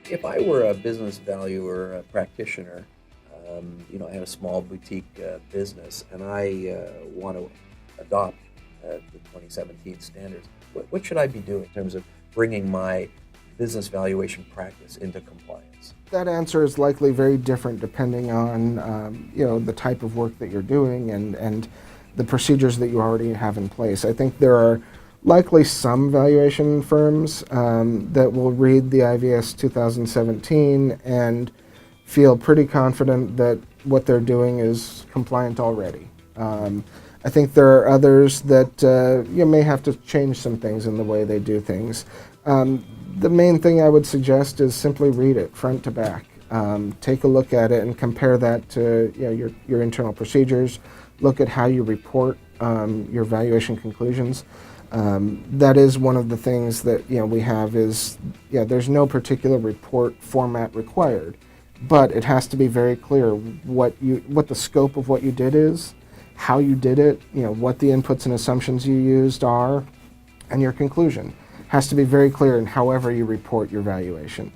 If I were a business valuer, a practitioner, I had a small boutique business, and I want to adopt the 2017 standards. What should I be doing in terms of bringing my business valuation practice into compliance? That answer is likely very different depending on the type of work that you're doing and the procedures that you already have in place. I think there are likely some valuation firms that will read the IVS 2017 and feel pretty confident that what they're doing is compliant already. I think there are others that you may have to change some things in the way they do things. The main thing I would suggest is simply read it front to back. Take a look at it and compare that to your internal procedures. Look at how you report your valuation conclusions. That is one of the things that we have is there's no particular report format required, but it has to be very clear what the scope of what you did is, how you did it, what the inputs and assumptions you used are, and your conclusion has to be very clear in however you report your valuation.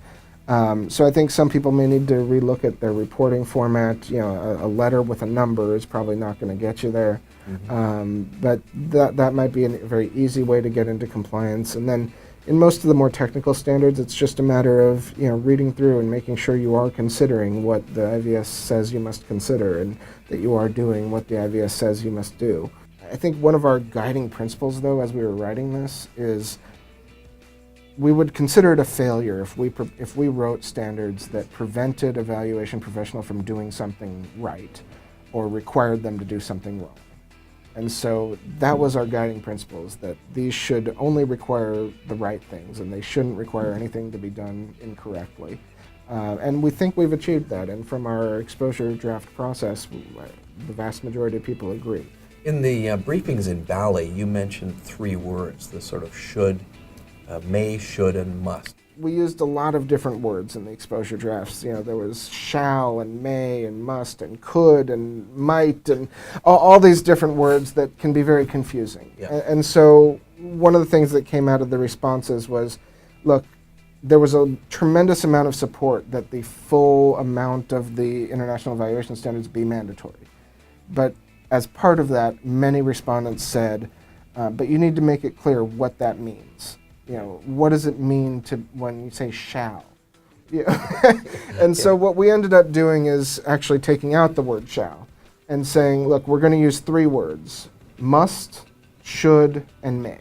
So I think some people may need to relook at their reporting format. A letter with a number is probably not going to get you there. But that might be a very easy way to get into compliance. And then in most of the more technical standards, it's just a matter of reading through and making sure you are considering what the IVS says you must consider and that you are doing what the IVS says you must do. I think one of our guiding principles, though, as we were writing this, is we would consider it a failure if we wrote standards that prevented a valuation professional from doing something right or required them to do something wrong. And so that was our guiding principles, that these should only require the right things and they shouldn't require anything to be done incorrectly. And we think we've achieved that, and from our exposure draft process, the vast majority of people agree. In the briefings in Bali, you mentioned three words, the sort of should, may, should, and must. We used a lot of different words in the exposure drafts. There was shall and may and must and could and might and all these different words that can be very confusing. Yeah. And so one of the things that came out of the responses was, look, there was a tremendous amount of support that the full amount of the International Valuation Standards be mandatory. But as part of that, many respondents said, but you need to make it clear what that means. What does it mean when you say shall? And so what we ended up doing is actually taking out the word shall and saying, look, we're going to use three words: must, should, and may.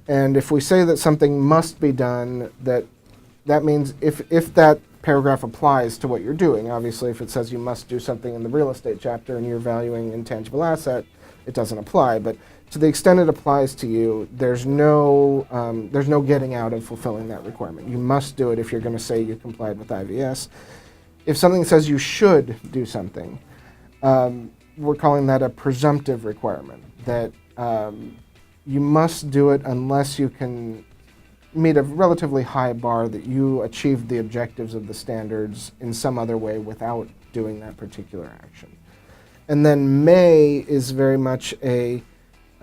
And if we say that something must be done, that means if that paragraph applies to what you're doing, obviously if it says you must do something in the real estate chapter and you're valuing intangible asset, it doesn't apply. But to the extent it applies to you, there's no getting out of fulfilling that requirement. You must do it if you're going to say you complied with IVS. If something says you should do something, we're calling that a presumptive requirement, that you must do it unless you can meet a relatively high bar that you achieved the objectives of the standards in some other way without doing that particular action. And then may is very much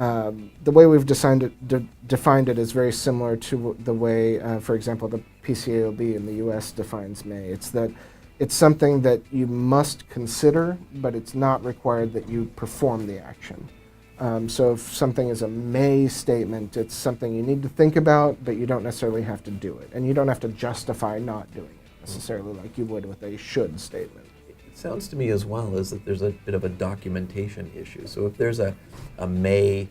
the way we've defined it is very similar to the way, for example, the PCAOB in the US defines may. It's that it's something that you must consider, but it's not required that you perform the action. So if something is a may statement, it's something you need to think about, but you don't necessarily have to do it. And you don't have to justify not doing it necessarily like you would with a should statement. It sounds to me as well as that there's a bit of a documentation issue. So if there's a may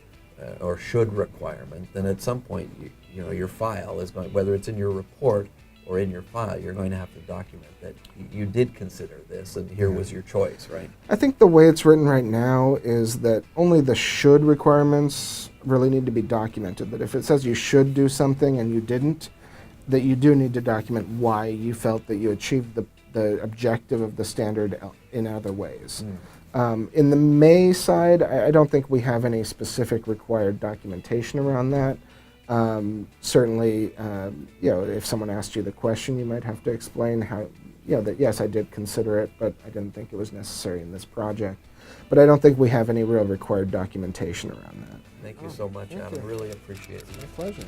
or should requirement, then at some point your file is going, whether it's in your report or in your file, you're going to have to document that you did consider this and here was your choice, right? I think the way it's written right now is that only the should requirements really need to be documented. That if it says you should do something and you didn't, that you do need to document why you felt that you achieved the objective of the standard in other ways. In the may side, I don't think we have any specific required documentation around that. Certainly, if someone asked you the question, you might have to explain how, that yes, I did consider it, but I didn't think it was necessary in this project. But I don't think we have any real required documentation around that. Thank you so much, Adam. Really appreciate it. My pleasure.